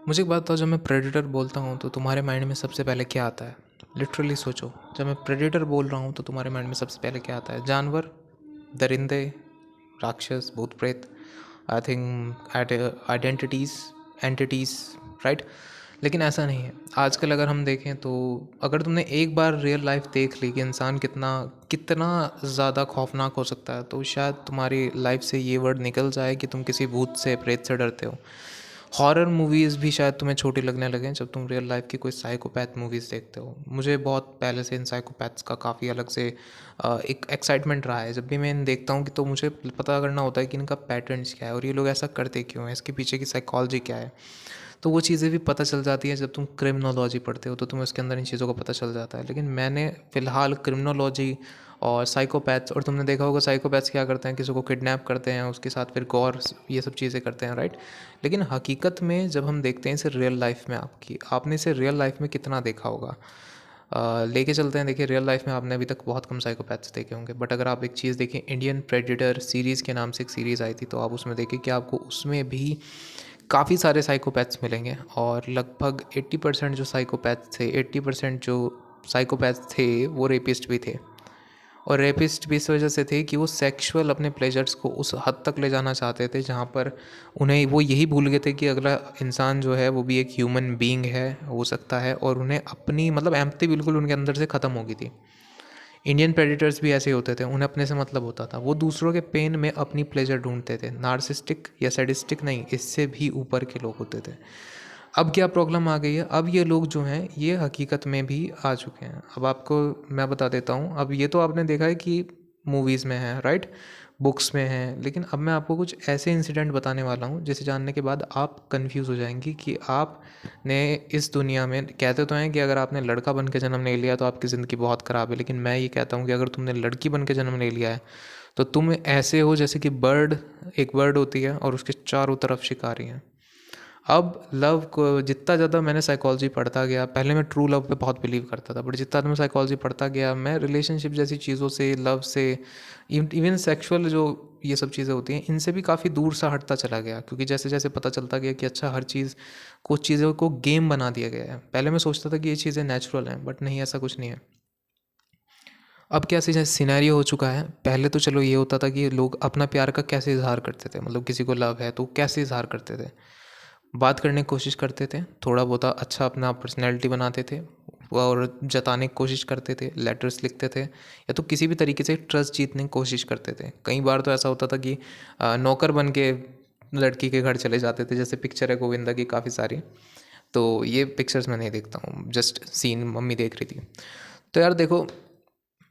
मुझे एक बात बताओ, जब मैं प्रेडेटर बोलता हूँ तो तुम्हारे माइंड में सबसे पहले क्या आता है? लिटरली सोचो, जब मैं प्रेडेटर बोल रहा हूँ तो तुम्हारे माइंड में सबसे पहले क्या आता है? जानवर, दरिंदे, राक्षस, भूत प्रेत, I think identities, entities, right? लेकिन ऐसा नहीं है। आजकल अगर हम देखें तो अगर तुमने एक बार रियल लाइफ देख ली कि इंसान कितना कितना ज़्यादा खौफनाक हो सकता है, तो शायद तुम्हारी लाइफ से ये वर्ड निकल जाए कि तुम किसी भूत से, प्रेत से डरते हो। हॉरर मूवीज़ भी शायद तुम्हें छोटी लगने लगें जब तुम रियल लाइफ की कोई साइकोपैथ मूवीज़ देखते हो। मुझे बहुत पहले से इन साइकोपैथ्स का काफ़ी अलग से एक एक्साइटमेंट रहा है। जब भी मैं इन देखता हूँ कि तो मुझे पता करना होता है कि इनका पैटर्न्स क्या है और ये लोग ऐसा करते क्यों हैं, इसके पीछे की साइकोलॉजी क्या है। तो वो चीज़ें भी पता चल जाती हैं। जब तुम क्रिमिनोलॉजी पढ़ते हो तो तुम्हें उसके अंदर इन चीज़ों का पता चल जाता है। लेकिन मैंने फ़िलहाल क्रिमिनोलॉजी और साइकोपैथ्स, और तुमने देखा होगा साइकोपैथ्स क्या करते हैं, किसी को किडनैप करते हैं, उसके साथ फिर गौर ये सब चीज़ें करते हैं, राइट? लेकिन हकीकत में जब हम देखते हैं इसे रियल लाइफ में, आपने इसे रियल लाइफ में कितना देखा होगा? लेके चलते हैं। देखिए, रियल लाइफ में आपने अभी तक बहुत कम साइकोपैथ्स देखे होंगे, बट अगर आप एक चीज़ देखें, इंडियन प्रेडिटर सीरीज़ के नाम से एक सीरीज़ आई थी, तो आप उसमें देखें कि आपको उसमें भी काफ़ी सारे साइकोपैथ्स मिलेंगे। और लगभग 80% जो साइकोपैथ्स थे, 80% जो साइकोपैथ्स थे वो रेपिस्ट भी थे। और रेपिस्ट भी इस वजह से थे कि वो सेक्सुअल अपने प्लेजर्स को उस हद तक ले जाना चाहते थे जहाँ पर उन्हें वो यही भूल गए थे कि अगला इंसान जो है वो भी एक ह्यूमन बीइंग है, हो सकता है, और उन्हें अपनी मतलब एम्पैथी बिल्कुल उनके अंदर से ख़त्म हो गई थी। इंडियन प्रेडिटर्स भी ऐसे ही होते थे, उन्हें अपने से मतलब होता था, वो दूसरों के पेन में अपनी प्लेजर ढूंढते थे। नार्सिस्टिक या सैडिस्टिक नहीं, इससे भी ऊपर के लोग होते थे। अब क्या प्रॉब्लम आ गई है, अब ये लोग जो हैं ये हकीकत में भी आ चुके हैं। अब आपको मैं बता देता हूँ। अब ये तो आपने देखा है कि मूवीज़ में है, राइट? बुक्स में है, लेकिन अब मैं आपको कुछ ऐसे इंसिडेंट बताने वाला हूँ जिसे जानने के बाद आप कंफ्यूज हो जाएंगी कि आपने इस दुनिया में, कहते तो हैं कि अगर आपने लड़का बन के जन्म ले लिया तो आपकी ज़िंदगी बहुत ख़राब है, लेकिन मैं ये कहता हूँ कि अगर तुमने लड़की बन के जन्म ले लिया है तो तुम ऐसे हो जैसे कि बर्ड, एक बर्ड होती है और उसके चारों तरफ शिकारी हैं। अब लव को जितना ज़्यादा मैंने साइकोलॉजी पढ़ता गया, पहले मैं ट्रू लव पे बहुत बिलीव करता था, बट जितना मैं साइकोलॉजी पढ़ता गया, मैं रिलेशनशिप जैसी चीज़ों से, लव से, इवन सेक्सुअल जो ये सब चीज़ें होती हैं, इनसे भी काफ़ी दूर सा हटता चला गया। क्योंकि जैसे जैसे पता चलता गया कि अच्छा, हर चीज़, कुछ चीज़ों को गेम बना दिया गया है। पहले मैं सोचता था कि ये चीज़ें नेचुरल हैं, बट नहीं, ऐसा कुछ नहीं है। अब क्या सिनेरियो हो चुका है, पहले तो चलो ये होता था कि लोग अपना प्यार का कैसे इजहार करते थे, मतलब किसी को लव है तो कैसे इजहार करते थे। बात करने की कोशिश करते थे, थोड़ा बहुत अच्छा अपना पर्सनैलिटी बनाते थे और जताने की कोशिश करते थे, लेटर्स लिखते थे, या तो किसी भी तरीके से ट्रस्ट जीतने की कोशिश करते थे। कई बार तो ऐसा होता था कि नौकर बन के लड़की के घर चले जाते थे, जैसे पिक्चर है गोविंदा की काफ़ी सारी। तो ये पिक्चर्स मैं नहीं देखता हूँ, जस्ट सीन मम्मी देख रही थी। तो यार देखो,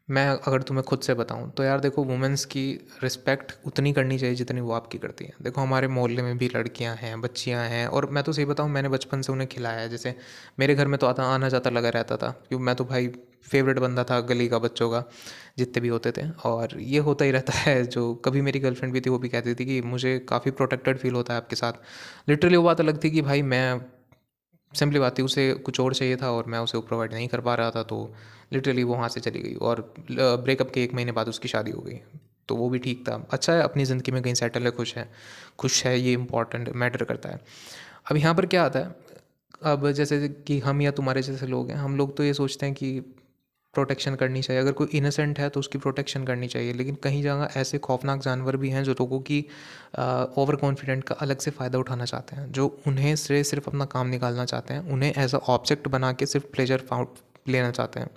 मैं अगर तुम्हें खुद से बताऊं तो यार देखो, वुमेंस की रिस्पेक्ट उतनी करनी चाहिए जितनी वो आपकी करती हैं। देखो, हमारे मोहल्ले में भी लड़कियां हैं, बच्चियां हैं, और मैं तो सही बताऊं, मैंने बचपन से उन्हें खिलाया है। जैसे मेरे घर में तो आता आना जाता लगा रहता था, क्योंकि मैं तो भाई फेवरेट बंदा था गली का बच्चों का, जितने भी होते थे। और ये होता ही रहता है। जो कभी मेरी गर्लफ्रेंड भी थी वो भी कहती थी कि मुझे काफ़ी प्रोटेक्टेड फील होता है आपके साथ। लिटरली वो बात अलग थी कि भाई, मैं सिंपली बात थी, उसे कुछ और चाहिए था और मैं उसे वो प्रोवाइड नहीं कर पा रहा था, तो लिटरली वो वहाँ से चली गई। और ब्रेकअप के 1 महीने बाद उसकी शादी हो गई। तो वो भी ठीक था, अच्छा है, अपनी ज़िंदगी में कहीं सेटल है, खुश है, ये इंपॉर्टेंट मैटर करता है। अब यहाँ पर क्या आता है, अब जैसे कि हम या तुम्हारे जैसे लोग हैं, हम लोग तो ये सोचते हैं कि प्रोटेक्शन करनी चाहिए, अगर कोई इनोसेंट है तो उसकी प्रोटेक्शन करनी चाहिए। लेकिन कहीं जगह ऐसे खौफनाक जानवर भी हैं जो लोगों की ओवर कॉन्फिडेंट का अलग से फ़ायदा उठाना चाहते हैं, जो उन्हें से सिर्फ अपना काम निकालना चाहते हैं, उन्हें एज अ ऑब्जेक्ट बना के सिर्फ प्लेजर लेना चाहते हैं।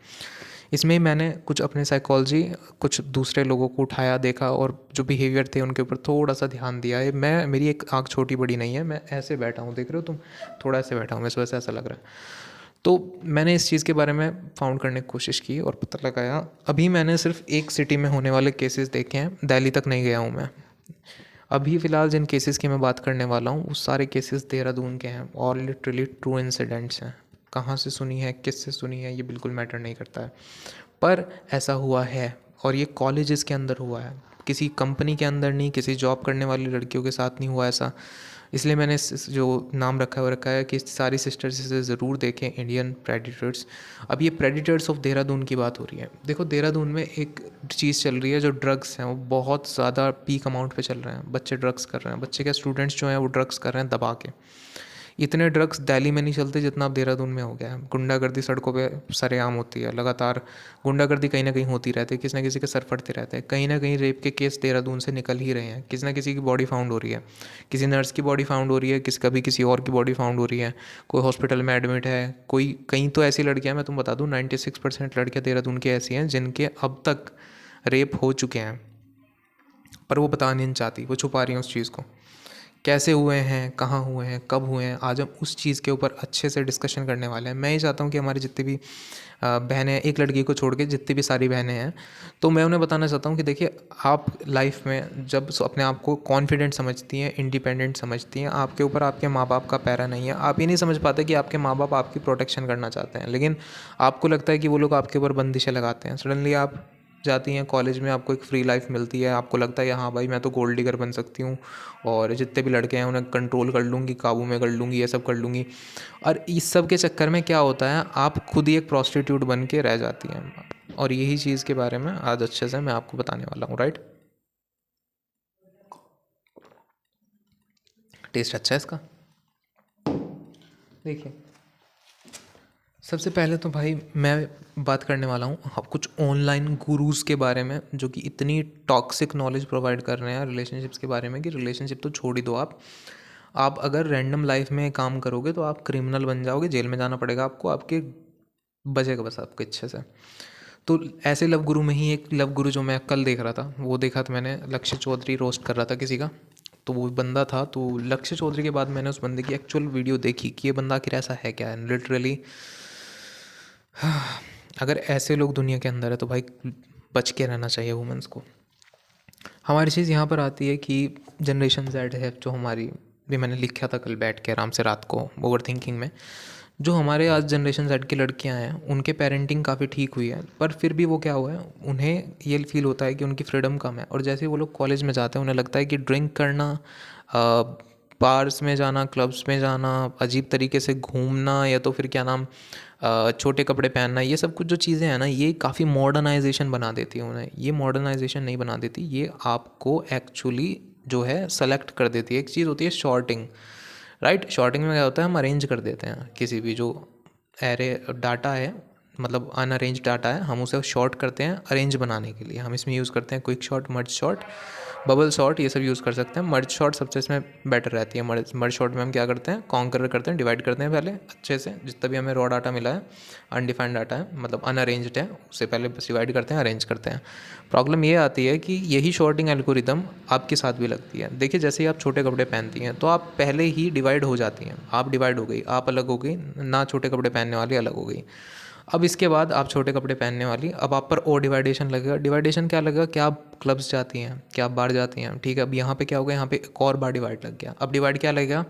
इसमें मैंने कुछ अपने साइकोलॉजी, कुछ दूसरे लोगों को उठाया, देखा, और जो बिहेवियर थे उनके ऊपर थोड़ा सा ध्यान दिया है। मैं, मेरी एक आँख छोटी बड़ी नहीं है, मैं ऐसे बैठा हूँ, देख रहे हो तुम, थोड़ा ऐसे बैठा हूँ, इस वजह से ऐसा लग रहा है। तो मैंने इस चीज़ के बारे में फाउंड करने की कोशिश की और पता लगाया। अभी मैंने सिर्फ एक सिटी में होने वाले केसेस देखे हैं, दिल्ली तक नहीं गया हूँ मैं। अभी फ़िलहाल जिन केसेस की मैं बात करने वाला हूँ वो सारे केसेस देहरादून के हैं और लिटरली ट्रू इंसिडेंट्स हैं। कहाँ से सुनी है, किससे सुनी है, ये बिल्कुल मैटर नहीं करता है, पर ऐसा हुआ है। और ये कॉलेजेस के अंदर हुआ है, किसी कंपनी के अंदर नहीं, किसी जॉब करने वाली लड़कियों के साथ नहीं हुआ ऐसा। इसलिए मैंने जो नाम रखा है वो रखा है कि सारी सिस्टर्स इसे ज़रूर देखें, इंडियन प्रेडिटर्स। अब ये प्रेडिटर्स ऑफ देहरादून की बात हो रही है। देखो, देहरादून में एक चीज़ चल रही है, जो ड्रग्स हैं वो बहुत ज़्यादा पीक अमाउंट पे चल रहे हैं। बच्चे ड्रग्स कर रहे हैं, बच्चे क्या, स्टूडेंट्स जो हैं वो ड्रग्स कर रहे हैं दबा के। इतने ड्रग्स दिल्ली में नहीं चलते जितना अब देहरादून में हो गया है। गुंडागर्दी सड़कों पे सरेआम होती है, लगातार गुंडागर्दी कहीं ना कहीं होती रहती है, किसी ना किसी के सर फटते रहते हैं। कहीं ना कहीं रेप के केस देहरादून से निकल ही रहे हैं, किसी ना किसी की बॉडी फाउंड हो रही है, किसी नर्स की बॉडी फाउंड हो रही है, कभी किसी और की बॉडी फाउंड हो रही है, कोई हॉस्पिटल में एडमिट है, कोई कहीं तो ऐसी लड़कियाँ, मैं तुम बता दूँ 96% लड़कियाँ देहरादून की ऐसी हैं जिनके अब तक रेप हो चुके हैं, पर वो बता नहीं चाहती, वो छुपा रही हैं उस चीज़ को। कैसे हुए हैं, कहाँ हुए हैं, कब हुए हैं, आज हम उस चीज़ के ऊपर अच्छे से डिस्कशन करने वाले हैं। मैं ये चाहता हूँ कि हमारी जितनी भी बहनें हैं, एक लड़की को छोड़ के जितनी भी सारी बहनें हैं, तो मैं उन्हें बताना चाहता हूँ कि देखिए, आप लाइफ में जब अपने आप को कॉन्फिडेंट समझती हैं, इंडिपेंडेंट समझती हैं, आपके ऊपर आपके माँ बाप का पैरा नहीं है। आप ये नहीं समझ पाते कि आपके माँ बाप आपकी प्रोटेक्शन करना चाहते हैं, लेकिन आपको लगता है कि वो लोग आपके ऊपर बंदिशें लगाते हैं। सडनली आप जाती हैं कॉलेज में, आपको एक फ्री लाइफ मिलती है, आपको लगता है हाँ भाई मैं तो गोल्ड डिगर बन सकती हूँ और जितने भी लड़के हैं उन्हें कंट्रोल कर लूँगी, काबू में कर लूँगी, ये सब कर लूँगी। और इस सब के चक्कर में क्या होता है, आप खुद ही एक प्रॉस्टिट्यूट बन के रह जाती हैं। और यही चीज़ के बारे में आज अच्छे से मैं आपको बताने वाला हूँ, राइट। टेस्ट अच्छा है इसका। देखिए, सबसे पहले तो भाई मैं बात करने वाला हूँ अब कुछ ऑनलाइन गुरूज़ के बारे में, जो कि इतनी टॉक्सिक नॉलेज प्रोवाइड कर रहे हैं रिलेशनशिप्स के बारे में कि रिलेशनशिप तो छोड़ ही दो। आप अगर रैंडम लाइफ में काम करोगे तो आप क्रिमिनल बन जाओगे, जेल में जाना पड़ेगा आपको, आपके बचेगा बस आपके इच्छे से। तो ऐसे लव गुरु में ही एक लव गुरु जो मैं कल देख रहा था, वो देखा था मैंने, लक्ष्य चौधरी रोस्ट कर रहा था किसी का, तो वो बंदा था, तो लक्ष्य चौधरी के बाद मैंने उस बंदे की एक्चुअल वीडियो देखी कि ये बंदा आखिर ऐसा है क्या है लिटरली। अगर ऐसे लोग दुनिया के अंदर है तो भाई बच के रहना चाहिए वुमेंस को। हमारी चीज़ यहाँ पर आती है कि जनरेशन जेड है जो हमारी, भी मैंने लिखा था कल बैठ के आराम से रात को ओवर थिंकिंग में, जो हमारे आज जनरेशन जेड की लड़कियाँ हैं उनके पेरेंटिंग काफ़ी ठीक हुई है, पर फिर भी वो क्या हुआ है, उन्हें ये फील होता है कि उनकी फ्रीडम कम है। और जैसे ही वो लोग कॉलेज में जाते हैं उन्हें लगता है कि ड्रिंक करना, बार्स में जाना, क्लब्स में जाना, अजीब तरीके से घूमना, या तो फिर क्या नाम, छोटे कपड़े पहनना, ये सब कुछ जो चीज़ें हैं ना, ये काफ़ी मॉडर्नाइजेशन बना देती है उन्हें। ये मॉडर्नाइजेशन नहीं बना देती, ये आपको एक्चुअली जो है सेलेक्ट कर देती है। एक चीज़ होती है शॉर्टिंग, राइट। शॉर्टिंग में क्या होता है, हम अरेंज कर देते हैं किसी भी जो एरे डाटा है, मतलब अनअरेंज डाटा है, हम उसे शॉर्ट करते हैं अरेंज बनाने के लिए। हम इसमें यूज़ करते हैं क्विक शॉट, मर्ज शॉट, बबल शॉट, ये सब यूज़ कर सकते हैं। मर्ज शॉट सबसे इसमें बेटर रहती है। मर्ज शॉट में हम क्या करते हैं, कॉन्कर करते हैं, डिवाइड करते हैं पहले अच्छे से, जितना भी हमें रॉ डाटा मिला है, अनडिफाइंड डाटा है, मतलब अनअरेंज्ड है, उससे पहले बस डिवाइड करते हैं, अरेंज करते हैं। प्रॉब्लम ये आती है कि यही शॉर्टिंग एल्गोरिदम आपके साथ भी लगती है। देखिए, जैसे ही आप छोटे कपड़े पहनती हैं तो आप पहले ही डिवाइड हो जाती हैं, आप डिवाइड हो गई, आप अलग हो गई ना, छोटे कपड़े पहनने वाली अलग हो गई। अब इसके बाद आप छोटे कपड़े पहनने वाली, अब आप पर और डिवाइडेशन लगेगा। डिवाइडेशन क्या लगेगा, क्या आप क्लब्स जाती हैं, क्या आप बाहर जाती हैं, ठीक है। अब यहाँ पे क्या होगा, यहाँ पे एक और बार डिवाइड लग गया। अब डिवाइड क्या लगेगा,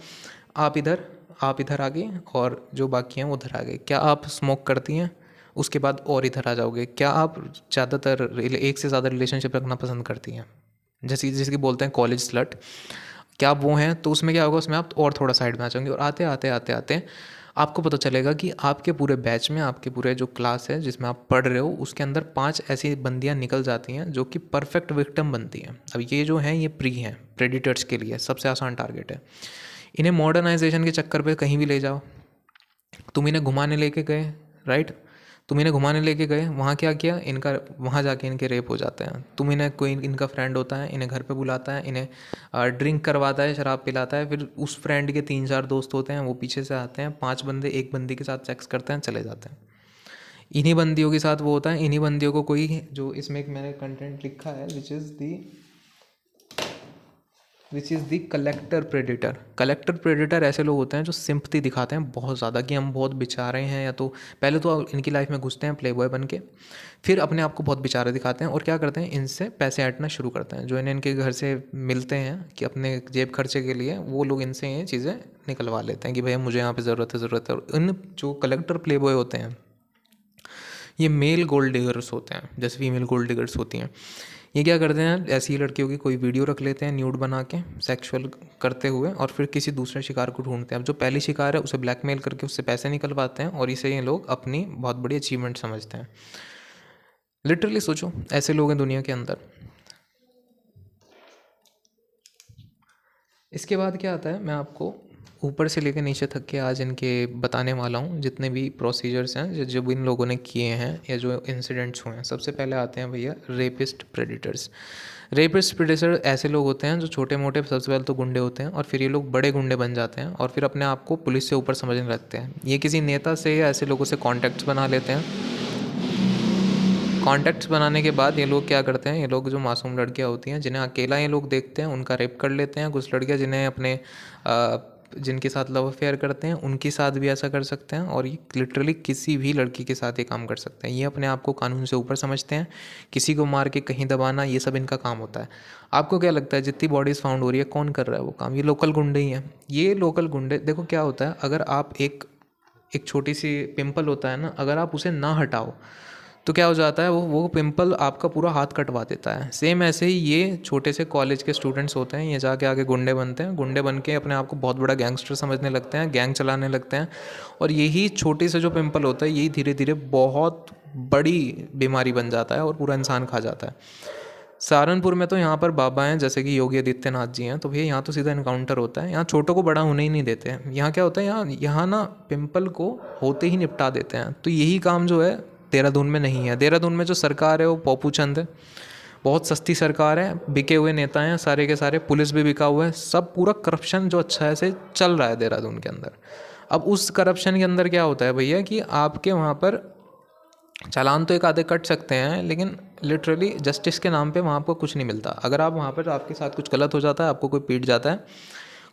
आप इधर आ गई और जो बाकी हैं वो उधर आ गए। क्या आप स्मोक करती हैं, उसके बाद और इधर आ जाओगे। क्या आप ज़्यादातर एक से ज़्यादा रिलेशनशिप रखना पसंद करती हैं, जैसे जिसकी बोलते हैं कॉलेज स्लट, क्या आप वो हैं, तो उसमें क्या होगा, उसमें आप और थोड़ा साइड में आ जाओगे। और आते आते आते आते आपको पता चलेगा कि आपके पूरे बैच में, आपके पूरे जो क्लास है जिसमें आप पढ़ रहे हो, उसके अंदर 5 ऐसी बंदियां निकल जाती हैं जो कि परफेक्ट विक्टिम बनती हैं। अब ये जो हैं ये प्री हैं, प्रेडिटर्स के लिए सबसे आसान टारगेट है। इन्हें मॉडर्नाइजेशन के चक्कर पे कहीं भी ले जाओ, तुम इन्हें घुमाने लेके गए, राइट, तुम इन्हें घुमाने लेके गए, वहाँ क्या किया इनका, वहाँ जाके इनके रेप हो जाते हैं। तुम इन्हें, कोई इनका फ्रेंड होता है, इन्हें घर पे बुलाता है, इन्हें ड्रिंक करवाता है, शराब पिलाता है, फिर उस फ्रेंड के 3-4 दोस्त होते हैं, वो पीछे से आते हैं, 5 बंदे एक बंदी के साथ सेक्स करते हैं, चले जाते हैं। इन्हीं बंदियों के साथ वो होता है, इन्हीं बंदियों को कोई, जो इसमें एक मैंने कंटेंट लिखा है which is the collector predator. Collector predator ऐसे लोग होते हैं जो सिंपथी दिखाते हैं बहुत ज़्यादा, कि हम बहुत बेचारे हैं, या तो पहले तो इनकी लाइफ में घुसते हैं प्ले बॉय बन के, फिर अपने आप को बहुत बेचारे दिखाते हैं और क्या करते हैं, इनसे पैसे ऐंठना शुरू करते हैं। जो इन्हें इनके घर से मिलते हैं कि अपने जेब खर्चे के लिए, वो लोग इनसे ये चीज़ें निकलवा लेते हैं कि भैया मुझे यहाँ पर ज़रूरत है। और इन जो कलेक्टर प्ले बॉय होते हैं, ये मेल गोल्ड डिगर्स होते हैं, जैसे फीमेल गोल्ड डिगर्स होती हैं। ये क्या करते हैं, ऐसी लड़कियों की कोई वीडियो रख लेते हैं न्यूड बना के सेक्सुअल करते हुए, और फिर किसी दूसरे शिकार को ढूंढते हैं। अब जो पहली शिकार है उसे ब्लैकमेल करके उससे पैसे निकलवाते हैं, और इसे ये लोग अपनी बहुत बड़ी अचीवमेंट समझते हैं। लिटरली सोचो, ऐसे लोग हैं दुनिया के अंदर। इसके बाद क्या आता है, मैं आपको ऊपर से लेकर नीचे तक के आज इनके बताने वाला हूँ जितने भी प्रोसीजर्स हैं जो इन लोगों ने किए हैं या जो इंसिडेंट्स हुए हैं। सबसे पहले आते हैं भैया रेपिस्ट प्रेडिटर्स। रेपिस्ट प्रेडिटर ऐसे लोग होते हैं जो छोटे मोटे सबसे पहले तो गुंडे होते हैं और फिर ये लोग बड़े गुंडे बन जाते हैं और फिर अपने आप को पुलिस से ऊपर समझने लगते हैं। ये किसी नेता से या ऐसे लोगों से कॉन्टैक्ट्स बना लेते हैं। कॉन्टैक्ट्स बनाने के बाद ये लोग क्या करते हैं, ये लोग जो मासूम लड़कियां होती हैं जिन्हें अकेला ये लोग देखते हैं उनका रेप कर लेते हैं। कुछ लड़कियां जिन्हें अपने जिनके साथ लव अफेयर करते हैं उनके साथ भी ऐसा कर सकते हैं और ये लिटरली किसी भी लड़की के साथ ये काम कर सकते हैं। ये अपने आप को कानून से ऊपर समझते हैं। किसी को मार के कहीं दबाना ये सब इनका काम होता है। आपको क्या लगता है जितनी बॉडीज़ फाउंड हो रही है कौन कर रहा है वो काम? ये लोकल गुंडे ही हैं। ये लोकल गुंडे, देखो क्या होता है, अगर आप एक छोटी सी पिंपल होता है ना, अगर आप उसे ना हटाओ तो क्या हो जाता है, वो पिंपल आपका पूरा हाथ कटवा देता है। सेम ऐसे ही ये छोटे से कॉलेज के स्टूडेंट्स होते हैं, ये जाके आगे गुंडे बनते हैं। गुंडे बन के अपने आप को बहुत बड़ा गैंगस्टर समझने लगते हैं, गैंग चलाने लगते हैं और यही छोटे से जो पिंपल होता है यही धीरे धीरे बहुत बड़ी बीमारी बन जाता है और पूरा इंसान खा जाता है। सहारनपुर में तो यहाँ पर बाबा हैं जैसे कि योगी आदित्यनाथ जी हैं, तो भैया यहाँ तो सीधा इनकाउंटर होता है। यहाँ छोटों को बड़ा होने ही नहीं देते हैं। यहाँ क्या होता है, यहाँ ना पिंपल को होते ही निपटा देते हैं। तो यही काम जो है देहरादून में नहीं है। देहरादून में जो सरकार है वो पप्पू चंद है, बहुत सस्ती सरकार है, बिके हुए नेता हैं सारे के सारे, पुलिस भी बिका हुआ है, सब पूरा करप्शन जो अच्छा है से चल रहा है देहरादून के अंदर। अब उस करप्शन के अंदर क्या होता है भैया कि आपके वहाँ पर चालान तो एक आधे कट सकते हैं लेकिन लिटरली जस्टिस के नाम पे वहाँ आपको कुछ नहीं मिलता। अगर आप वहाँ पर आपके साथ कुछ गलत हो जाता है, आपको कोई पीट जाता है,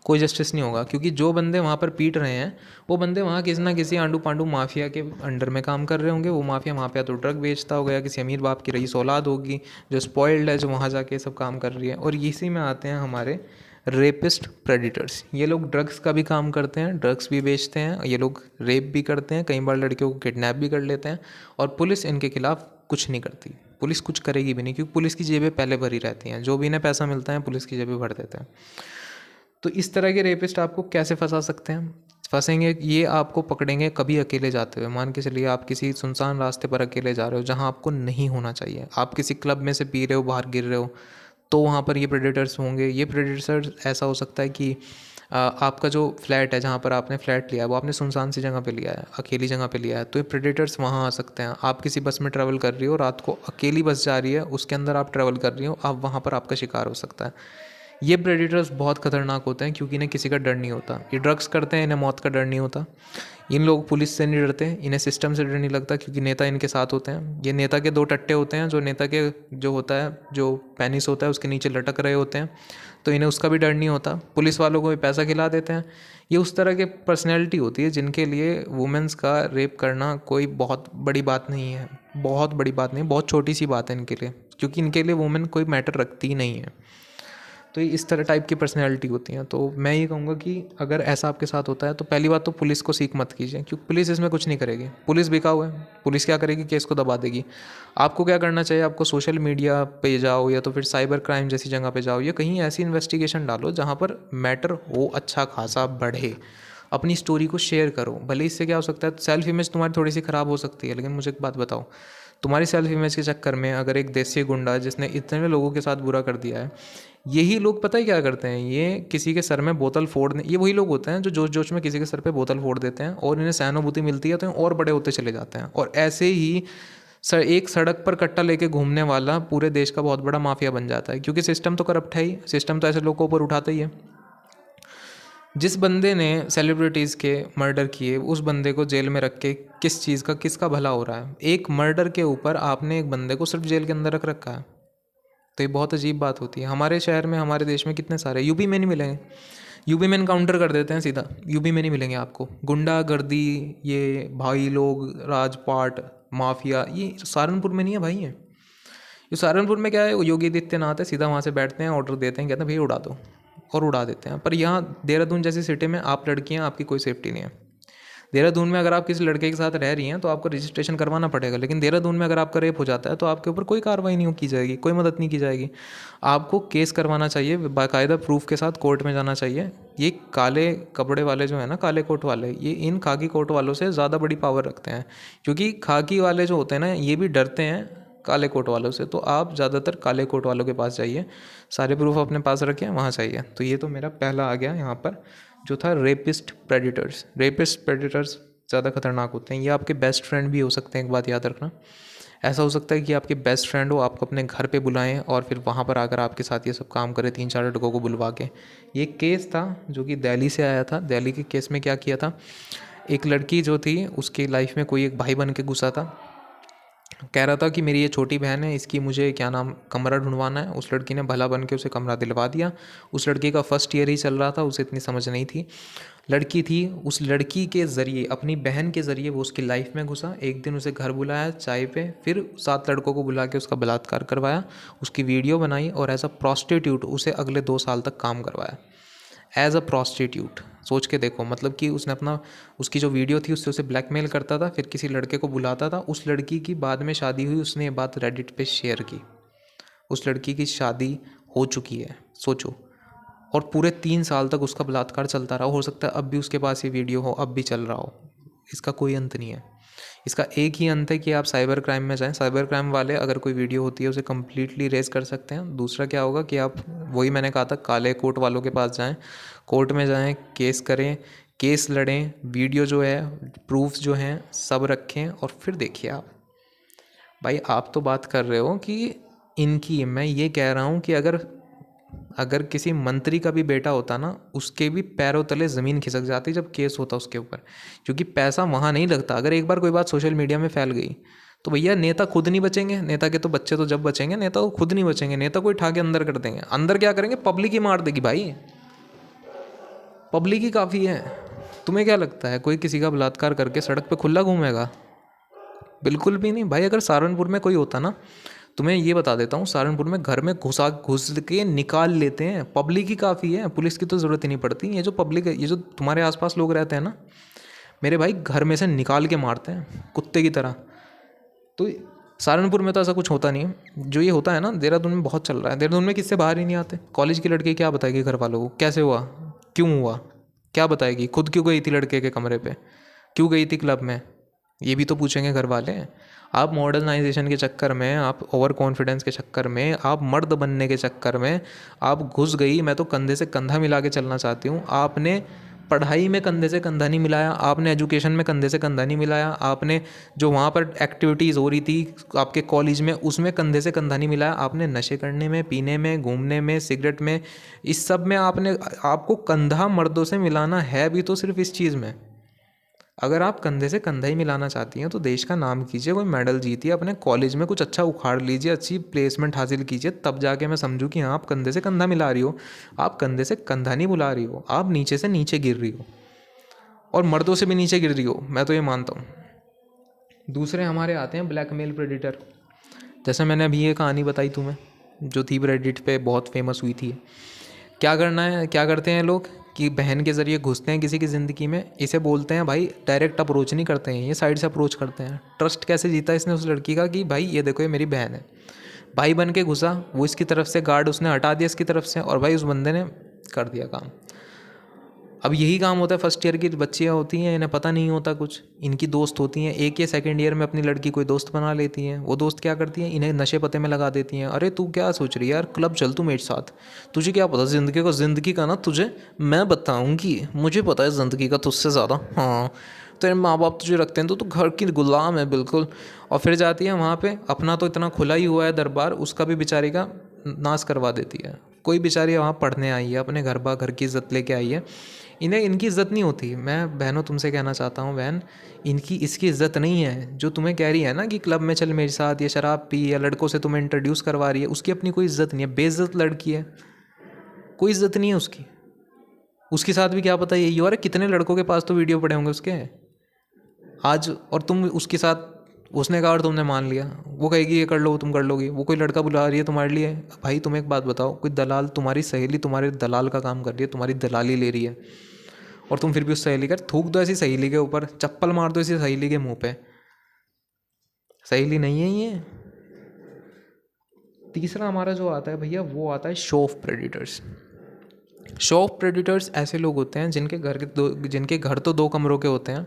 कोई जस्टिस नहीं होगा। क्योंकि जो बंदे वहाँ पर पीट रहे हैं वो बंदे वहाँ किसी ना किसी आंडू पांडू माफिया के अंडर में काम कर रहे होंगे। वो माफिया वहाँ पे या तो ड्रग बेचता होगा या किसी अमीर बाप की रईस औलाद होगी जो स्पॉइल्ड है, जो वहाँ जाके सब काम कर रही है। और इसी में आते हैं हमारे रेपिस्ट प्रेडिटर्स। ये लोग ड्रग्स का भी काम करते हैं, ड्रग्स भी बेचते हैं, ये लोग रेप भी करते हैं, कई बार लड़कियों को किडनैप भी कर लेते हैं और पुलिस इनके खिलाफ कुछ नहीं करती। पुलिस कुछ करेगी भी नहीं क्योंकि पुलिस की जेबें पहले भरी रहती हैं। जो भी इन्हें पैसा मिलता है पुलिस की जेबें भर देते हैं। तो इस तरह के रेपिस्ट आपको कैसे फंसा सकते हैं? फंसेंगे, ये आपको पकड़ेंगे कभी अकेले जाते हुए। मान के चलिए आप किसी सुनसान रास्ते पर अकेले जा रहे हो जहाँ आपको नहीं होना चाहिए। आप किसी क्लब में से पी रहे हो, बाहर गिर रहे हो, तो वहाँ पर ये प्रेडेटर्स होंगे। ये प्रेडेटर्स ऐसा हो सकता है कि आपका जो फ्लैट है, जहाँ पर आपने फ्लैट लिया है, वो आपने सुनसान सी जगह पे लिया है, अकेली जगह पे लिया है, तो ये प्रेडेटर्स वहाँ आ सकते हैं। आप किसी बस में ट्रैवल कर रही हो, रात को अकेली बस जा रही है, उसके अंदर आप ट्रैवल कर रही हो, आप वहाँ पर आपका शिकार हो सकता है। ये प्रेडेटर्स बहुत खतरनाक होते हैं क्योंकि इन्हें किसी का डर नहीं होता। ये ड्रग्स करते हैं, इन्हें मौत का डर नहीं होता। इन लोग पुलिस से नहीं डरते, इन्हें सिस्टम से डर नहीं लगता क्योंकि नेता इनके साथ होते हैं। ये नेता के दो टट्टे होते हैं, जो नेता के जो होता है, जो पेनिस होता है उसके नीचे लटक रहे होते हैं, तो इन्हें उसका भी डर नहीं होता। पुलिस वालों को भी पैसा खिला देते हैं। ये उस तरह के पर्सनैलिटी होती है जिनके लिए वुमेंस का रेप करना कोई बहुत बड़ी बात नहीं है। बहुत बड़ी बात नहीं, बहुत छोटी सी बात है इनके लिए, क्योंकि इनके लिए वुमेन कोई मैटर रखती ही नहीं है। तो ये इस तरह टाइप की पर्सनैलिटी होती हैं। तो मैं ये कहूँगा कि अगर ऐसा आपके साथ होता है तो पहली बात तो पुलिस को सीख मत कीजिए, क्योंकि पुलिस इसमें कुछ नहीं करेगी। पुलिस बिका हुआ है, पुलिस क्या करेगी, केस को दबा देगी। आपको क्या करना चाहिए, आपको सोशल मीडिया पे जाओ या तो फिर साइबर क्राइम जैसी जगह पे जाओ या कहीं ऐसी इन्वेस्टिगेशन डालो जहाँ पर मैटर हो अच्छा खासा बढ़े। अपनी स्टोरी को शेयर करो। भले इससे क्या हो सकता है, सेल्फ इमेज तुम्हारी थोड़ी सी ख़राब हो सकती है, लेकिन मुझे एक बात बताओ, तुम्हारी सेल्फ इमेज के चक्कर में अगर एक देसी गुंडा जिसने इतने लोगों के साथ बुरा कर दिया है, यही लोग पता है क्या करते हैं, ये किसी के सर में बोतल फोड़ने, ये वही लोग होते हैं जो जोश जोश में किसी के सर पे बोतल फोड़ देते हैं और इन्हें सहानुभूति मिलती है तो और बड़े होते चले जाते हैं। और ऐसे ही एक सड़क पर कट्टा लेके घूमने वाला पूरे देश का बहुत बड़ा माफिया बन जाता है, क्योंकि सिस्टम तो करप्ट है ही। सिस्टम तो ऐसे लोगों को ऊपर उठाता ही है। जिस बंदे ने सेलिब्रिटीज़ के मर्डर किए, उस बंदे को जेल में रख के किस चीज़ का, किसका भला हो रहा है? एक मर्डर के ऊपर आपने एक बंदे को सिर्फ जेल के अंदर रख रखा है। तो ये बहुत अजीब बात होती है। हमारे शहर में, हमारे देश में कितने सारे, यूपी में नहीं मिलेंगे, यूपी में इनकाउंटर कर देते हैं सीधा, यूपी में नहीं मिलेंगे आपको। गुंडागर्दी, ये भाई लोग, राजपाट, माफिया, ये सहारनपुर में नहीं है भाई। ये सहारनपुर में क्या है, वो योगी आदित्यनाथ है, सीधा वहाँ से बैठते हैं, ऑर्डर देते हैं, कहते हैं भैया उड़ा दो, और उड़ा देते हैं। पर यहाँ देहरादून जैसी सिटी में आप लड़कियाँ, आपकी कोई सेफ्टी नहीं है। देहरादून में अगर आप किसी लड़के के साथ रह रही हैं तो आपको रजिस्ट्रेशन करवाना पड़ेगा, लेकिन देहरादून में अगर आपका रेप हो जाता है तो आपके ऊपर कोई कार्रवाई नहीं की जाएगी, कोई मदद नहीं की जाएगी। आपको केस करवाना चाहिए, बाकायदा प्रूफ के साथ कोर्ट में जाना चाहिए। ये काले कपड़े वाले जो है ना, काले कोट वाले, ये इन खाकी कोट वालों से ज़्यादा बड़ी पावर रखते हैं, क्योंकि खाकी वाले जो होते हैं ना, ये भी डरते हैं काले कोट वालों से। तो आप ज़्यादातर काले कोट वालों के पास जाइए, सारे प्रूफ अपने पास रखें, वहाँ चाहिए। तो ये तो मेरा पहला आ गया यहाँ पर जो था रेपिस्ट प्रेडिटर्स। रेपिस्ट प्रेडिटर्स ज़्यादा खतरनाक होते हैं। ये आपके बेस्ट फ्रेंड भी हो सकते हैं, एक बात याद रखना। ऐसा हो सकता है कि आपके बेस्ट फ्रेंड हो, आपको अपने घर पे बुलाएं और फिर वहाँ पर आकर आपके साथ ये सब काम करे, 3-4 लड़कों को बुलवा के। ये केस था जो कि दिल्ली से आया था। दिल्ली के केस में क्या किया था, एक लड़की जो थी उसकी लाइफ में कोई एक भाई बन के घुसा था, कह रहा था कि मेरी ये छोटी बहन है, इसकी मुझे क्या नाम कमरा ढूंढवाना है। उस लड़की ने भला बन के उसे कमरा दिलवा दिया। उस लड़की का फर्स्ट ईयर ही चल रहा था, उसे इतनी समझ नहीं थी। लड़की थी, उस लड़की के ज़रिए, अपनी बहन के ज़रिए वो उसकी लाइफ में घुसा। एक दिन उसे घर बुलाया चाय पे, फिर 7 लड़कों को बुला के उसका बलात्कार करवाया, उसकी वीडियो बनाई और एज अ प्रॉस्टिट्यूट उसे अगले 2 साल तक काम करवाया। एज अ प्रॉस्टिट्यूट, सोच के देखो, मतलब कि उसने अपना, उसकी जो वीडियो थी उससे उसे ब्लैकमेल करता था, फिर किसी लड़के को बुलाता था। उस लड़की की बाद में शादी हुई, उसने ये बात रेडिट पे शेयर की। उस लड़की की शादी हो चुकी है, सोचो। और पूरे 3 साल तक उसका बलात्कार चलता रहा। हो सकता है अब भी उसके पास ये वीडियो हो, अब भी चल रहा हो। इसका कोई अंत नहीं है। इसका एक ही अंत है कि आप साइबर क्राइम में जाएं। साइबर क्राइम वाले अगर कोई वीडियो होती है उसे कम्प्लीटली रेज कर सकते हैं। दूसरा क्या होगा कि आप, वही मैंने कहा था, काले कोट वालों के पास जाएं, कोर्ट में जाएं, केस करें, केस लड़ें, वीडियो जो है, प्रूफ जो हैं सब रखें और फिर देखिए आप। भाई आप तो बात कर रहे हो कि इनकी, मैं ये कह रहा हूँ कि अगर अगर किसी मंत्री का भी बेटा होता ना, उसके भी पैरों तले ज़मीन खिसक जाती जब केस होता उसके ऊपर, क्योंकि पैसा वहाँ नहीं लगता। अगर एक बार कोई बात सोशल मीडिया में फैल गई तो भैया नेता खुद नहीं बचेंगे। नेता के तो बच्चे तो जब बचेंगे, नेता तो खुद नहीं बचेंगे। नेता को उठा के अंदर कर देंगे। अंदर क्या करेंगे, पब्लिक ही मार देगी भाई, पब्लिक ही काफ़ी है। तुम्हें क्या लगता है कोई किसी का बलात्कार करके सड़क पे खुला घूमेगा? बिल्कुल भी नहीं भाई। अगर सहारनपुर में कोई होता ना, तुम्हें ये बता देता हूँ, सहारनपुर में घर में घुस के निकाल लेते हैं। पब्लिक ही काफ़ी है, पुलिस की तो ज़रूरत ही नहीं पड़ती। ये जो पब्लिक है, ये जो तुम्हारे आसपास लोग रहते हैं ना मेरे भाई, घर में से निकाल के मारते हैं कुत्ते की तरह। तो सहारनपुर में तो ऐसा कुछ होता नहीं है। जो ये होता है ना, देहरादून में बहुत चल रहा है। देहरादून में किससे बाहर ही नहीं आते। कॉलेज की लड़की क्या बताएगी घर वालों को, कैसे हुआ, क्यों हुआ, क्या बताएगी, खुद क्यों गई थी लड़के के कमरे पे, क्यों गई थी क्लब में, ये भी तो पूछेंगे घर वाले। आप मॉडर्नाइजेशन के चक्कर में, आप ओवर कॉन्फिडेंस के चक्कर में, आप मर्द बनने के चक्कर में आप घुस गई। मैं तो कंधे से कंधा मिला के चलना चाहती हूँ। आपने पढ़ाई में कंधे से कंधा नहीं मिलाया, आपने एजुकेशन में कंधे से कंधा नहीं मिलाया, आपने जो वहाँ पर एक्टिविटीज़ हो रही थी आपके कॉलेज में उसमें कंधे से कंधा नहीं मिलाया, आपने नशे करने में, पीने में, घूमने में, सिगरेट में, इस सब में आपको कंधा मर्दों से मिलाना है भी तो सिर्फ इस चीज़ में। अगर आप कंधे से कंधा ही मिलाना चाहती हैं तो देश का नाम कीजिए, कोई मेडल जीतिए, अपने कॉलेज में कुछ अच्छा उखाड़ लीजिए, अच्छी प्लेसमेंट हासिल कीजिए, तब जाके मैं समझूँ कि हाँ आप कंधे से कंधा मिला रही हो। आप कंधे से कंधा नहीं बुला रही हो, आप नीचे से नीचे गिर रही हो, और मर्दों से भी नीचे गिर रही हो, मैं तो ये मानता हूँ। दूसरे हमारे आते हैं ब्लैकमेल प्रेडिटर। जैसे मैंने अभी ये कहानी बताई तुम्हें, जो थी रेडिट पे बहुत फेमस हुई थी। क्या करना है, क्या करते हैं लोग कि बहन के ज़रिए घुसते हैं किसी की ज़िंदगी में। इसे बोलते हैं भाई, डायरेक्ट अप्रोच नहीं करते हैं, ये साइड से अप्रोच करते हैं। ट्रस्ट कैसे जीता इसने उस लड़की का कि भाई ये देखो ये मेरी बहन है। भाई बन के घुसा, वो इसकी तरफ से गार्ड उसने हटा दिया इसकी तरफ से, और भाई उस बंदे ने कर दिया काम। अब यही काम होता है फर्स्ट ईयर की बच्चियाँ होती हैं, इन्हें पता नहीं होता कुछ। इनकी दोस्त होती हैं, एक या सेकंड ईयर में अपनी लड़की कोई दोस्त बना लेती हैं। वो दोस्त क्या करती हैं, इन्हें नशे पते में लगा देती हैं। अरे तू क्या सोच रही है यार, क्लब चल तू मेरे साथ, तुझे क्या पता ज़िंदगी का ना, तुझे मैं बताऊँगी, मुझे पता है ज़िंदगी का तुझसे ज़्यादा। हाँ तेरे माँ बाप तुझे रखते हैं तो घर की गुलाम है बिल्कुल। और फिर जाती है वहाँ पे, अपना तो इतना खुला ही हुआ है दरबार, उसका भी बेचारी का नाश करवा देती है। कोई बेचारी वहाँ पढ़ने आई है, अपने घर की इज़्ज़त लेके आई है, इन्हें इनकी इज़्ज़त नहीं होती। मैं बहनों तुमसे कहना चाहता हूँ, बहन इनकी इसकी इज़्ज़त नहीं है। जो तुम्हें कह रही है ना कि क्लब में चल मेरे साथ, या शराब पी, या लड़कों से तुम्हें इंट्रोड्यूस करवा रही है, उसकी अपनी कोई इज़्ज़त नहीं है। बेइज्जत लड़की है, कोई इज़्ज़त नहीं है उसकी। उसके साथ भी क्या पता यही हो रहा है, कितने लड़कों के पास तो वीडियो पड़े होंगे उसके आज, और तुम उसके साथ, उसने कहा और तुमने मान लिया। वो कहेगी ये कर लो, तुम कर लोगी। वो कोई लड़का बुला रही है तुम्हारे लिए, भाई तुम्हें एक बात बताओ, कोई दलाल, तुम्हारी सहेली तुम्हारे दलाल का काम कर रही है, तुम्हारी दलाली ले रही है, और तुम फिर भी उस सहेली का थूक दो ऐसी सहेली के ऊपर, चप्पल मार दो ऐसी सहेली के मुंह पे। सहेली नहीं है ये। तीसरा हमारा जो आता है भैया, वो आता है show off predators. Show off predators ऐसे लोग होते हैं जिनके घर तो 2 कमरों के होते हैं।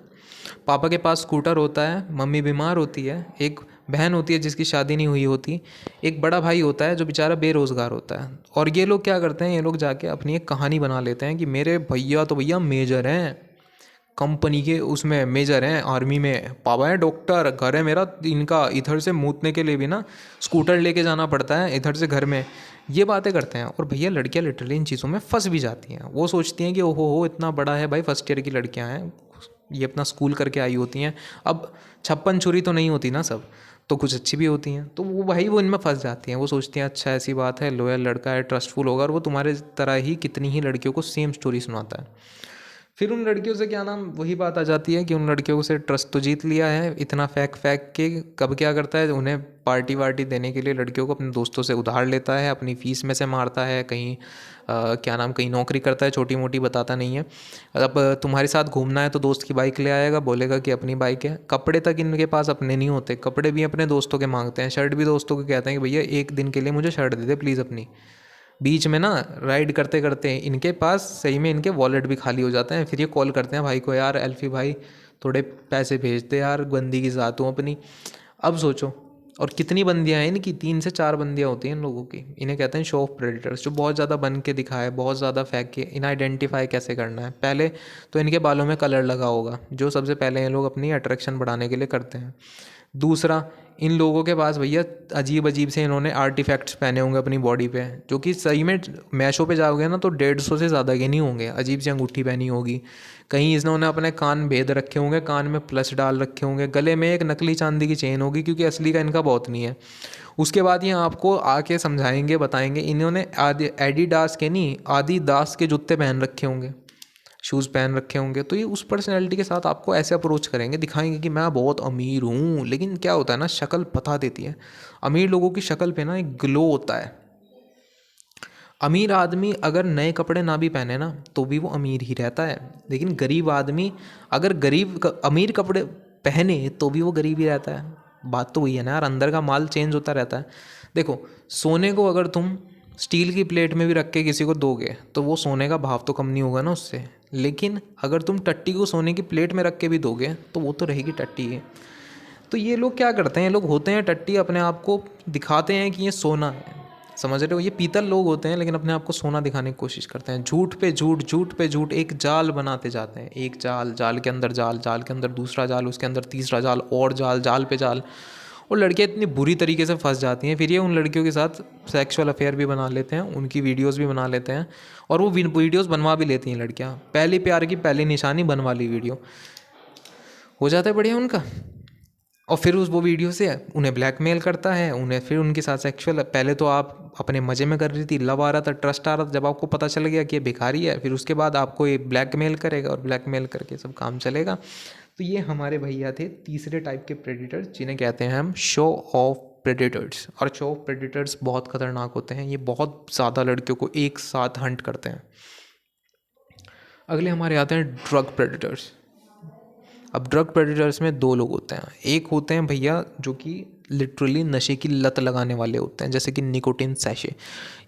पापा के पास स्कूटर होता है, मम्मी बीमार होती है, एक बहन होती है जिसकी शादी नहीं हुई होती, एक बड़ा भाई होता है जो बेचारा बेरोज़गार होता है। और ये लोग क्या करते हैं, ये लोग जाके अपनी एक कहानी बना लेते हैं कि मेरे भैया तो भैया मेजर हैं, कंपनी के उसमें मेजर हैं, आर्मी में, पापा है डॉक्टर, घर है मेरा, इनका इधर से मूतने के लिए भी ना स्कूटर लेके जाना पड़ता है इधर से घर में। ये बातें करते हैं। और भैया लड़कियां लिटरली इन चीज़ों में फंस भी जाती हैं। वो सोचती हैं कि ओहो हो इतना बड़ा है भाई, फर्स्ट ईयर की लड़कियां हैं, ये अपना स्कूल करके आई होती हैं, अब छप्पन छुरी तो नहीं होती ना सब, तो कुछ अच्छी भी होती हैं। तो वो भाई वो इनमें फंस जाती हैं। वो सोचती हैं अच्छा ऐसी बात है, लॉयल लड़का है, ट्रस्टफुल होगा, और वो तुम्हारे तरह ही कितनी ही लड़कियों को सेम स्टोरी सुनाता है। फिर उन लड़कियों से क्या नाम वही बात आ जाती है कि उन लड़कियों से ट्रस्ट तो जीत लिया है इतना फेंक फेंक के, कब क्या करता है, उन्हें पार्टी वार्टी देने के लिए लड़कियों को अपने दोस्तों से उधार लेता है, अपनी फ़ीस में से मारता है, कहीं क्या नाम कहीं नौकरी करता है छोटी मोटी, बताता नहीं है। अब तुम्हारे साथ घूमना है तो दोस्त की बाइक ले आएगा, बोलेगा कि अपनी बाइक है। कपड़े तक इनके पास अपने नहीं होते, कपड़े भी अपने दोस्तों के मांगते हैं, शर्ट भी दोस्तों को कहते हैं कि भैया एक दिन के लिए मुझे शर्ट दे दे प्लीज़ अपनी। बीच में ना राइड करते करते इनके पास सही में इनके वॉलेट भी खाली हो जाते हैं। फिर ये कॉल करते हैं भाई को, यार एल्फी भाई थोड़े पैसे भेज दे यार, बंदी की ज़ात हूँ अपनी। अब सोचो, और कितनी बंदियाँ हैं इनकी, 3 से 4 बंदियाँ होती हैं इन लोगों की। इन्हें कहते हैं शो ऑफ प्रेडिटर्स, जो बहुत ज़्यादा बन के दिखाए, बहुत ज़्यादा फेंक के। इन्हें आइडेंटिफाई कैसे करना है, पहले तो इनके बालों में कलर लगा होगा, जो सबसे पहले ये लोग अपनी अट्रैक्शन बढ़ाने के लिए करते हैं। दूसरा, इन लोगों के पास भैया अजीब अजीब से इन्होंने आर्टिफैक्ट्स पहने होंगे अपनी बॉडी पे, जो कि सही में मैशो पे जाओगे ना तो 150 से ज़्यादा के नहीं होंगे। अजीब सी अंगूठी पहनी होगी, कहीं इन्होंने अपने कान भेद रखे होंगे, कान में प्लस डाल रखे होंगे, गले में एक नकली चांदी की चेन होगी क्योंकि असली का इनका बहुत नहीं है। उसके बाद ये आपको आके समझाएंगे, बताएंगे, इन्होंने आदि एडिडास के नहीं आदिदास के जूते पहन रखे होंगे, शूज़ पहन रखे होंगे। तो ये उस पर्सनैलिटी के साथ आपको ऐसे अप्रोच करेंगे, दिखाएंगे कि मैं बहुत अमीर हूँ। लेकिन क्या होता है ना, शक्ल बता देती है। अमीर लोगों की शक्ल पे ना एक ग्लो होता है। अमीर आदमी अगर नए कपड़े ना भी पहने ना तो भी वो अमीर ही रहता है। लेकिन गरीब आदमी अगर अमीर कपड़े पहने तो भी वो गरीब ही रहता है। बात तो वही है ना यार, अंदर का माल चेंज होता रहता है। देखो, सोने को अगर तुम स्टील की प्लेट में भी रख के किसी को दोगे तो वो सोने का भाव तो कम नहीं होगा ना उससे। लेकिन अगर तुम टट्टी को सोने की प्लेट में रख के भी दोगे तो वो तो रहेगी टट्टी है। तो ये लोग क्या करते हैं, ये लोग होते हैं टट्टी, अपने आप को दिखाते हैं कि ये सोना है, समझ रहे हो। ये पीतल लोग होते हैं लेकिन अपने आप को सोना दिखाने की कोशिश करते हैं। झूठ पे झूठ, झूठ पे झूठ, एक जाल बनाते जाते हैं। एक जाल, जाल के अंदर जाल, जाल के अंदर दूसरा जाल, उसके अंदर तीसरा जाल और जाल, जाल पे जाल। और लड़कियाँ इतनी बुरी तरीके से फंस जाती हैं। फिर ये उन लड़कियों के साथ सेक्सुअल अफेयर भी बना लेते हैं, उनकी वीडियोस भी बना लेते हैं। और वो वीडियोस बनवा भी लेती हैं लड़कियाँ। पहली प्यार की पहली निशानी बनवा ली वीडियो, हो जाता है बढ़िया उनका। और फिर उस वो वीडियो से उन्हें ब्लैकमेल करता है, उन्हें फिर उनके साथ सेक्सुअल, पहले तो आप अपने मज़े में कर रही थी, लव आ रहा था, ट्रस्ट आ रहा था, जब आपको पता चल गया कि ये भिखारी है, फिर उसके बाद आपको ये ब्लैकमेल करेगा और ब्लैकमेल करके सब काम चलेगा। तो ये हमारे भैया थे तीसरे टाइप के प्रेडिटर्स, जिन्हें कहते हैं हम शो ऑफ प्रेडिटर्स। और शो ऑफ प्रेडिटर्स बहुत ख़तरनाक होते हैं, ये बहुत ज़्यादा लड़कियों को एक साथ हंट करते हैं। अगले हमारे आते हैं ड्रग प्रेडिटर्स। अब ड्रग प्रेडिटर्स में 2 लोग होते हैं। एक होते हैं भैया जो कि लिटरली नशे की लत लगाने वाले होते हैं, जैसे कि निकोटिन सैशे।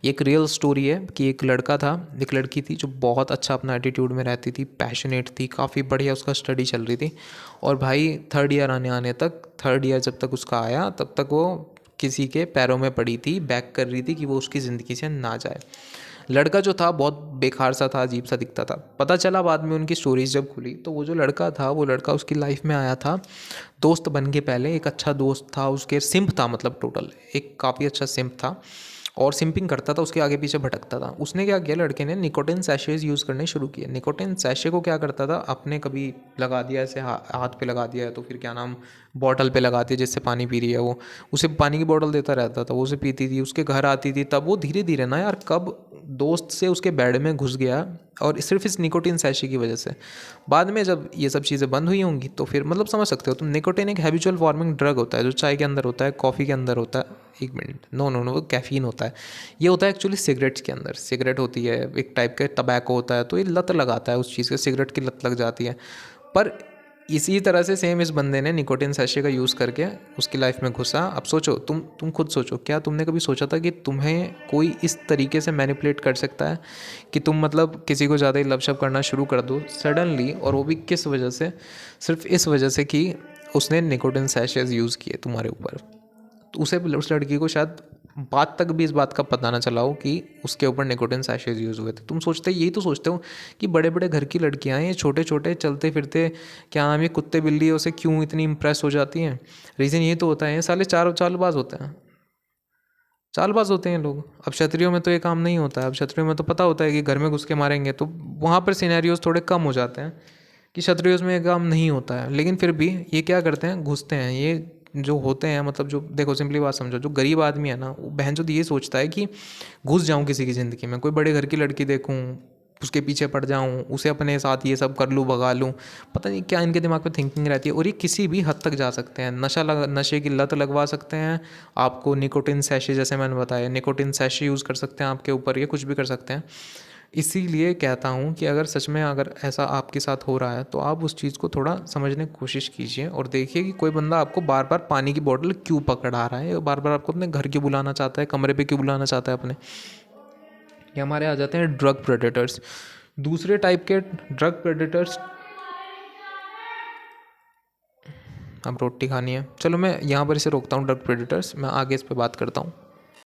ये एक रियल स्टोरी है कि एक लड़का था, एक लड़की थी जो बहुत अच्छा अपना एटीट्यूड में रहती थी, पैशनेट थी, काफ़ी बढ़िया उसका स्टडी चल रही थी। और भाई 3rd ईयर आने तक, 3rd ईयर जब तक उसका आया तब तक वो किसी के पैरों में पड़ी थी, बैक कर रही थी कि वो उसकी ज़िंदगी से ना जाए। लड़का जो था बहुत बेकार सा था, अजीब सा दिखता था। पता चला बाद में उनकी स्टोरीज जब खुली तो वो जो लड़का था, वो लड़का उसकी लाइफ में आया था दोस्त बन के। पहले एक अच्छा दोस्त था, उसके सिंप था, मतलब टोटल एक काफ़ी अच्छा सिंप था और सिंपिंग करता था, उसके आगे पीछे भटकता था। उसने क्या किया, लड़के ने निकोटिन सैशेज यूज़ करने शुरू किए। निकोटिन सैशे को क्या करता था, अपने कभी लगा दिया ऐसे हाथ पे लगा दिया है तो फिर क्या नाम बॉटल पे लगा दिया, जिससे पानी पी रही है वो, उसे पानी की बॉटल देता रहता था, वो उसे पीती थी, उसके घर आती थी। तब वो धीरे धीरे ना यार कब दोस्त से उसके बेड में घुस गया, और सिर्फ इस निकोटिन सैशे की वजह से। बाद में जब ये सब चीज़ें बंद हुई होंगी तो फिर मतलब समझ सकते हो तुम, निकोटिन एक हैबिचुअल फॉर्मिंग ड्रग होता है जो चाय के अंदर होता है, कॉफ़ी के अंदर होता है। एक मिनट, नो नो नो, वो कैफ़ीन होता है। ये होता है एक्चुअली सिगरेट्स के अंदर। सिगरेट होती है एक टाइप का टबैको होता है, तो ये लत लगाता है उस चीज़ के, सिगरेट की लत लग जाती है। पर इसी तरह से सेम इस बंदे ने निकोटिन सैशे का यूज़ करके उसकी लाइफ में घुसा। अब सोचो, तुम खुद सोचो, क्या तुमने कभी सोचा था कि तुम्हें कोई इस तरीके से मैनिपुलेट कर सकता है कि तुम मतलब किसी को ज़्यादा ही लव शव करना शुरू कर दो सडनली, और वो भी किस वजह से, सिर्फ इस वजह से कि उसने निकोटिन सैशेज यूज़ किए तुम्हारे ऊपर, तो उस लड़की को शायद बात तक भी इस बात का पता ना चला हो कि उसके ऊपर निकोटिन सैशेज यूज़ हुए थे। तुम सोचते यही तो सोचते हो कि बड़े बड़े घर की लड़कियां हैं, ये छोटे छोटे चलते फिरते क्या नाम है कुत्ते बिल्लियों से क्यों इतनी इंप्रेस हो जाती हैं? रीज़न ये तो होता है, ये साले चालबाज होते हैं, चालबाज होते हैं लोग। अब क्षत्रियों में तो ये काम नहीं होता है, अब क्षत्रियों में तो पता होता है कि घर में घुस के मारेंगे, तो वहाँ पर सिनेरियोज थोड़े कम हो जाते हैं कि क्षत्रियों में ये काम नहीं होता है। लेकिन फिर भी ये क्या करते हैं, घुसते हैं। ये जो होते हैं, मतलब जो देखो सिंपली बात समझो, जो गरीब आदमी है ना, वो बहनचोद ये सोचता है कि घुस जाऊँ किसी की ज़िंदगी में, कोई बड़े घर की लड़की देखूँ, उसके पीछे पड़ जाऊँ, उसे अपने साथ ये सब कर लूँ, भगा लूँ। पता नहीं क्या इनके दिमाग में थिंकिंग रहती है। और ये किसी भी हद तक जा सकते हैं, नशे की लत लगवा सकते हैं आपको। निकोटिन सैशे, जैसे मैंने बताया, निकोटिन सैशे यूज़ कर सकते हैं आपके ऊपर, ये कुछ भी कर सकते हैं। इसीलिए कहता हूँ कि अगर सच में अगर ऐसा आपके साथ हो रहा है, तो आप उस चीज़ को थोड़ा समझने की कोशिश कीजिए और देखिए कि कोई बंदा आपको बार बार पानी की बोतल क्यों पकड़ा रहा है, बार बार आपको अपने घर क्यों बुलाना चाहता है, कमरे पे क्यों बुलाना चाहता है अपने। ये हमारे आ जाते हैं ड्रग प्रेडेटर्स। दूसरे टाइप के ड्रग प्रेडेटर्स, अब रोटी खानी है, चलो मैं यहाँ पर इसे रोकता हूँ। ड्रग प्रेडेटर्स मैं आगे इस पर बात करता हूँ।